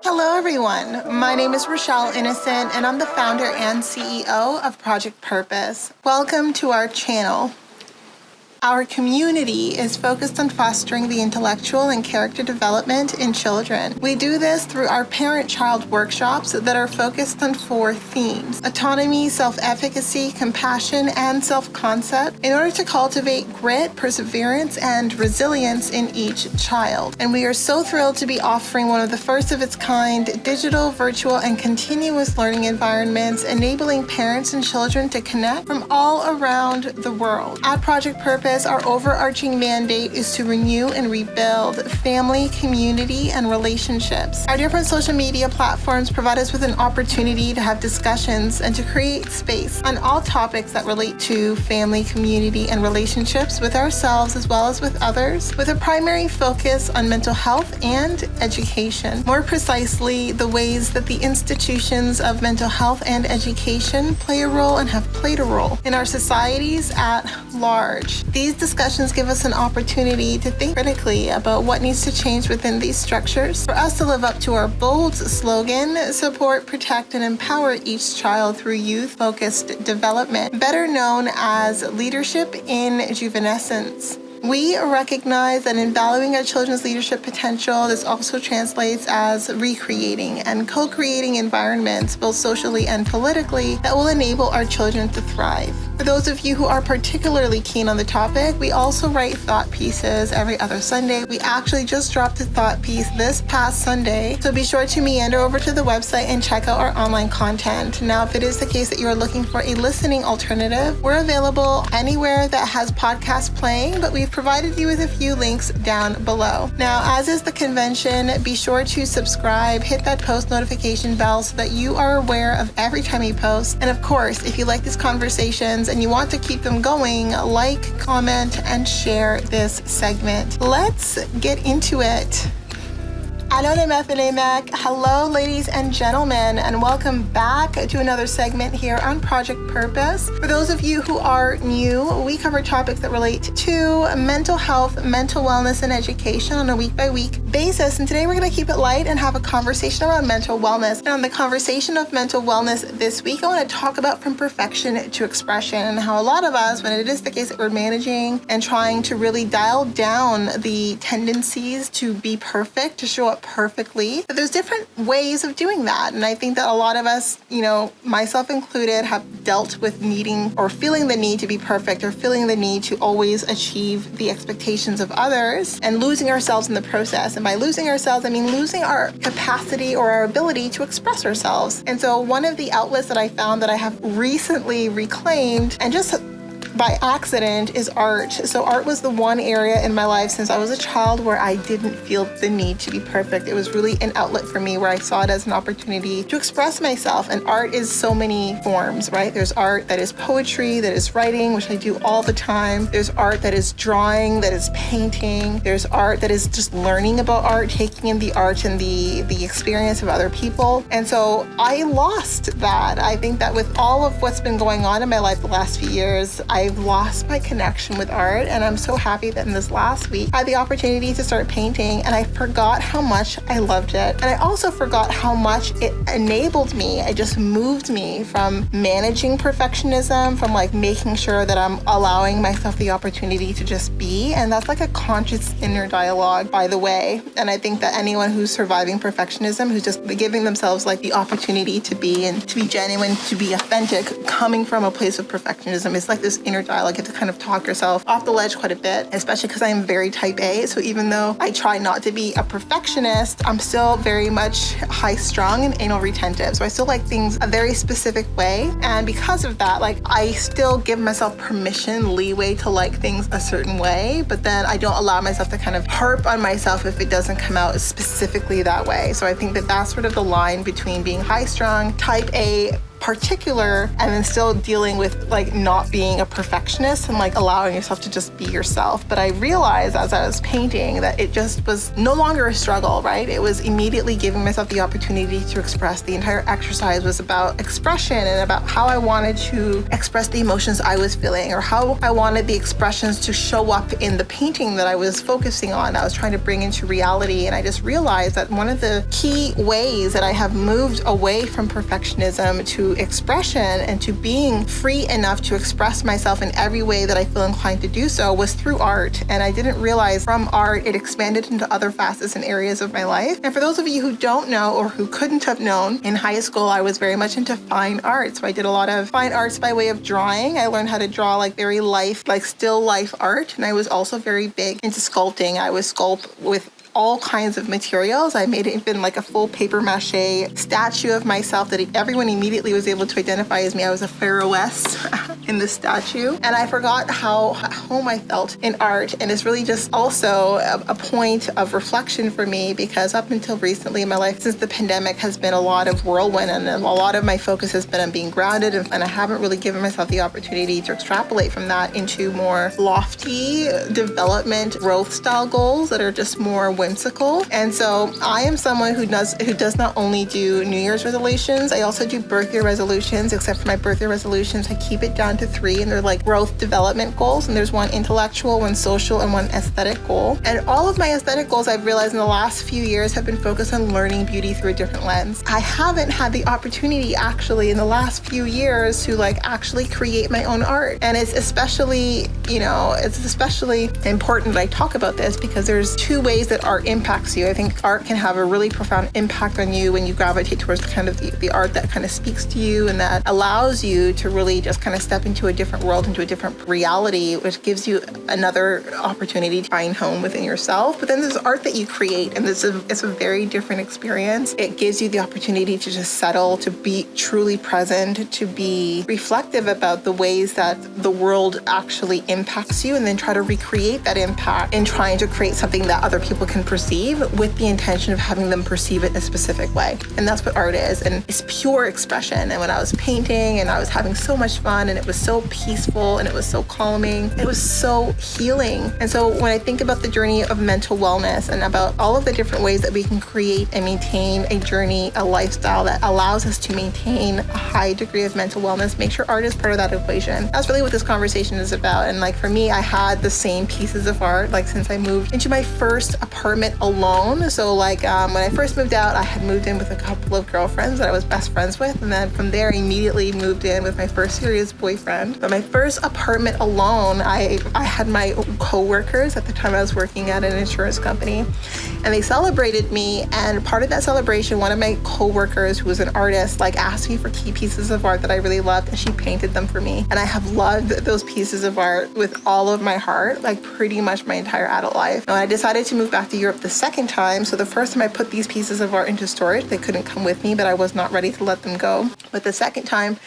Hello, everyone. My name is Rochelle Innocent, and I'm the founder and CEO of Project Purpose. Welcome to our channel. Our community is focused on fostering the intellectual and character development in children. We do this through our parent-child workshops that are focused on 4 themes: autonomy, self-efficacy, compassion, and self-concept, in order to cultivate grit, perseverance, and resilience in each child. And we are so thrilled to be offering one of the first of its kind digital, virtual, and continuous learning environments, enabling parents and children to connect from all around the world. At Project Purpose, our overarching mandate is to renew and rebuild family, community, and relationships. Our different social media platforms provide us with an opportunity to have discussions and to create space on all topics that relate to family, community, and relationships with ourselves as well as with others, with a primary focus on mental health and education. More precisely, the ways that the institutions of mental health and education play a role and have played a role in our societies at large. These discussions give us an opportunity to think critically about what needs to change within these structures for us to live up to our bold slogan: support, protect, and empower each child through youth-focused development, better known as leadership in juvenescence. We recognize that in valuing our children's leadership potential, this also translates as recreating and co-creating environments, both socially and politically, that will enable our children to thrive. For those of you who are particularly keen on the topic, we also write thought pieces every other Sunday. We actually just dropped a thought piece this past Sunday, so be sure to meander over to the website and check out our online content. Now, if it is the case that you are looking for a listening alternative, we're available anywhere that has podcasts playing, but we've provided you with a few links down below. Now, as is the convention, be sure to subscribe, hit that post notification bell so that you are aware of every time we post. And of course, if you like these conversations and you want to keep them going, like, comment, and share this segment. Let's get into it. Hello, ladies and gentlemen, and welcome back to another segment here on Project Purpose. For those of you who are new, we cover topics that relate to mental health, mental wellness, and education on a week-by-week basis. And today we're going to keep it light and have a conversation around mental wellness. And on the conversation of mental wellness this week, I want to talk about from perfection to expression, and how a lot of us, when it is the case that we're managing and trying to really dial down the tendencies to be perfect, to show up perfectly, but there's different ways of doing that. And I think that a lot of us, myself included, have dealt with needing or feeling the need to be perfect, or feeling the need to always achieve the expectations of others, and losing ourselves in the process. And by losing ourselves, I mean losing our capacity or our ability to express ourselves. And so one of the outlets that I found that I have recently reclaimed, and just by accident, is art. So art was the one area in my life since I was a child where I didn't feel the need to be perfect. It was really an outlet for me where I saw it as an opportunity to express myself. And art is so many forms, right? There's art that is poetry, that is writing, which I do all the time. There's art that is drawing, that is painting. There's art that is just learning about art, taking in the art and the experience of other people. And so I lost that. I think that with all of what's been going on in my life the last few years, I've lost my connection with art, and I'm so happy that in this last week I had the opportunity to start painting, and I forgot how much I loved it. And I also forgot how much it enabled me. It just moved me from managing perfectionism, from making sure that I'm allowing myself the opportunity to just be. And that's like a conscious inner dialogue, by the way. And I think that anyone who's surviving perfectionism, who's just giving themselves the opportunity to be, and to be genuine, to be authentic, coming from a place of perfectionism, is like this inner dialogue. You have to kind of talk yourself off the ledge quite a bit, especially because I am very type A. So even though I try not to be a perfectionist, I'm still very much high-strung and anal retentive. So I still like things a very specific way. And because of that, I still give myself permission, leeway to like things a certain way, but then I don't allow myself to kind of harp on myself if it doesn't come out specifically that way. So I think that that's sort of the line between being high-strung, type A, particular, and then still dealing with like not being a perfectionist and like allowing yourself to just be yourself. But I realized as I was painting that it just was no longer a struggle, right? It was immediately giving myself the opportunity to express. The entire exercise was about expression and about how I wanted to express the emotions I was feeling, or how I wanted the expressions to show up in the painting that I was focusing on, I was trying to bring into reality. And I just realized that one of the key ways that I have moved away from perfectionism to expression and to being free enough to express myself in every way that I feel inclined to do so was through art. And I didn't realize from art it expanded into other facets and areas of my life. And for those of you who don't know or who couldn't have known, in high school I was very much into fine art. So I did a lot of fine arts by way of drawing. I learned how to draw like very life, like still life art. And I was also very big into sculpting. I would sculpt with all kinds of materials. I made even like a full paper mache statue of myself that everyone immediately was able to identify as me. I was a pharaohess in the statue. And I forgot how at home I felt in art. And it's really just also a point of reflection for me, because up until recently in my life, since the pandemic, has been a lot of whirlwind, and a lot of my focus has been on being grounded, and I haven't really given myself the opportunity to extrapolate from that into more lofty development growth style goals that are just more whimsical. And so I am someone who does not only do New Year's resolutions, I also do birthday resolutions. Except for my birthday resolutions, I keep it down to 3, and they're like growth development goals. And there's one intellectual, one social, and one aesthetic goal. And all of my aesthetic goals, I've realized in the last few years, have been focused on learning beauty through a different lens. I haven't had the opportunity actually in the last few years to like actually create my own art. And it's especially important that I talk about this, because there's 2 ways that art impacts you. I think art can have a really profound impact on you when you gravitate towards kind of the art that kind of speaks to you and that allows you to really just kind of step into a different world, into a different reality, which gives you another opportunity to find home within yourself. But then there's art that you create, and it's a very different experience. It gives you the opportunity to just settle, to be truly present, to be reflective about the ways that the world actually impacts you, and then try to recreate that impact in trying to create something that other people can perceive, with the intention of having them perceive it in a specific way. And that's what art is, and it's pure expression. And when I was painting, and I was having so much fun, and it was so peaceful, and it was so calming, it was so healing. And so when I think about the journey of mental wellness and about all of the different ways that we can create and maintain a journey, a lifestyle that allows us to maintain a high degree of mental wellness, make sure art is part of that equation. That's really what this conversation is about. And like for me, I had the same pieces of art like since I moved into my first apartment alone. So like when I first moved out, I had moved in with a couple of girlfriends that I was best friends with, and then from there I immediately moved in with my first serious boyfriend. But my first apartment alone, I had my co-workers at the time. I was working at an insurance company, and they celebrated me. And part of that celebration, one of my co-workers, who was an artist, like asked me for key pieces of art that I really loved, and she painted them for me. And I have loved those pieces of art with all of my heart, like pretty much my entire adult life. And I decided to move back to Europe the second time. So the first time I put these pieces of art into storage, they couldn't come with me, but I was not ready to let them go. But the second time,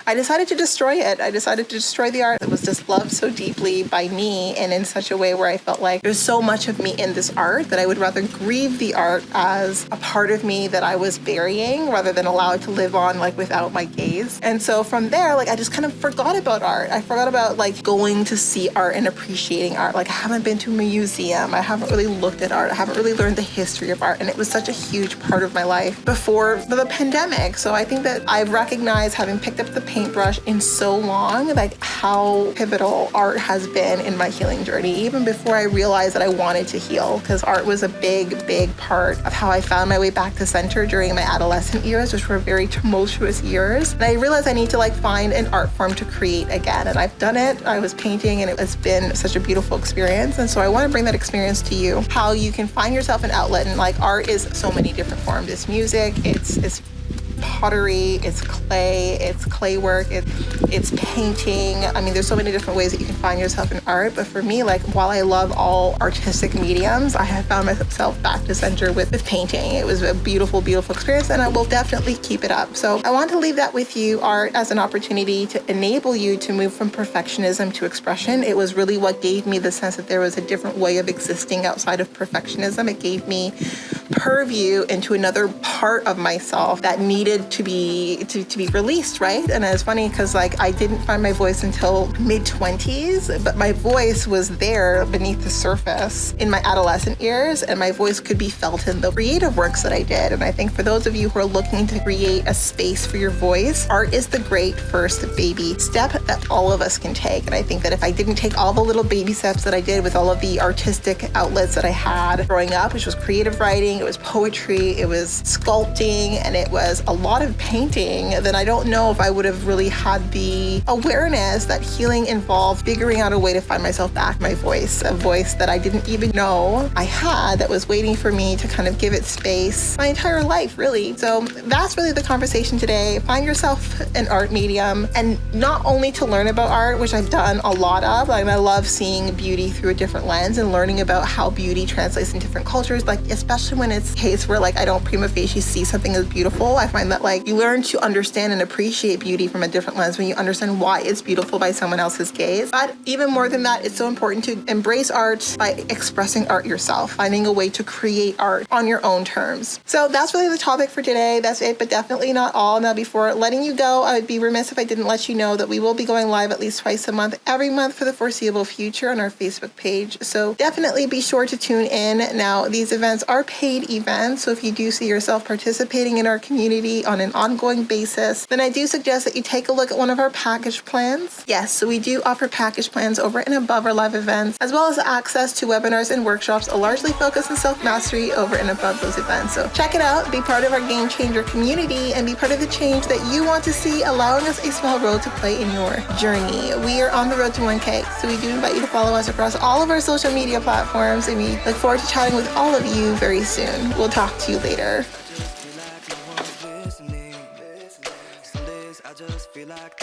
I decided to destroy it. I decided to destroy the art that was just loved so deeply by me, and in such a way where I felt like there's so much of me in this art that I would rather grieve the art as a part of me that I was burying rather than allow it to live on like without my gaze. And so from there, like I just kind of forgot about art. I forgot about like going to see art and appreciating art. Like I haven't been to a museum. I haven't really looked at art. I haven't really learned the history of art. And it was such a huge part of my life before the pandemic. So I think that I've recognized, having picked up the paintbrush in so long, like how pivotal art has been in my healing journey, even before I realized that I wanted to heal, because art was a big part of how I found my way back to center during my adolescent years, which were very tumultuous years. And I realized I need to like find an art form to create again. And I've done it. I was painting, and it has been such a beautiful experience. And so I want to bring that experience to you, how you can find yourself an outlet. And like art is so many different forms. It's music, it's pottery, it's clay work, it's painting. I mean, there's so many different ways that you can find yourself in art. But for me, like while I love all artistic mediums, I have found myself back to center with painting. It was a beautiful experience, and I will definitely keep it up. So I want to leave that with you, art as an opportunity to enable you to move from perfectionism to expression. It was really what gave me the sense that there was a different way of existing outside of perfectionism. It gave me purview into another part of myself that needed needed to be released, right? And it's funny because like I didn't find my voice until mid-20s, but my voice was there beneath the surface in my adolescent years, and my voice could be felt in the creative works that I did. And I think for those of you who are looking to create a space for your voice, art is the great first baby step that all of us can take. And I think that if I didn't take all the little baby steps that I did with all of the artistic outlets that I had growing up, which was creative writing, it was poetry, it was sculpting, and it was a lot of painting, then I don't know if I would have really had the awareness that healing involved figuring out a way to find myself back, my voice, a voice that I didn't even know I had that was waiting for me to kind of give it space my entire life, really. So that's really the conversation today. Find yourself an art medium, and not only to learn about art, which I've done a lot of. Like, I love seeing beauty through a different lens and learning about how beauty translates in different cultures, like especially when it's a case where like I don't prima facie see something as beautiful. I find that like you learn to understand and appreciate beauty from a different lens when you understand why it's beautiful by someone else's gaze. But even more than that, it's so important to embrace art by expressing art yourself, finding a way to create art on your own terms. So that's really the topic for today. That's it, but definitely not all. Now, before letting you go, I would be remiss if I didn't let you know that we will be going live at least twice a month, every month for the foreseeable future on our Facebook page. So definitely be sure to tune in. Now, these events are paid events, so if you do see yourself participating in our community on an ongoing basis, then I do suggest that you take a look at one of our package plans. Yes, so we do offer package plans over and above our live events, as well as access to webinars and workshops largely focused on self-mastery over and above those events. So check it out, be part of our Game Changer community, and be part of the change that you want to see, allowing us a small role to play in your journey. We are on the road to 1K, so we do invite you to follow us across all of our social media platforms, and we look forward to chatting with all of you very soon. We'll talk to you later.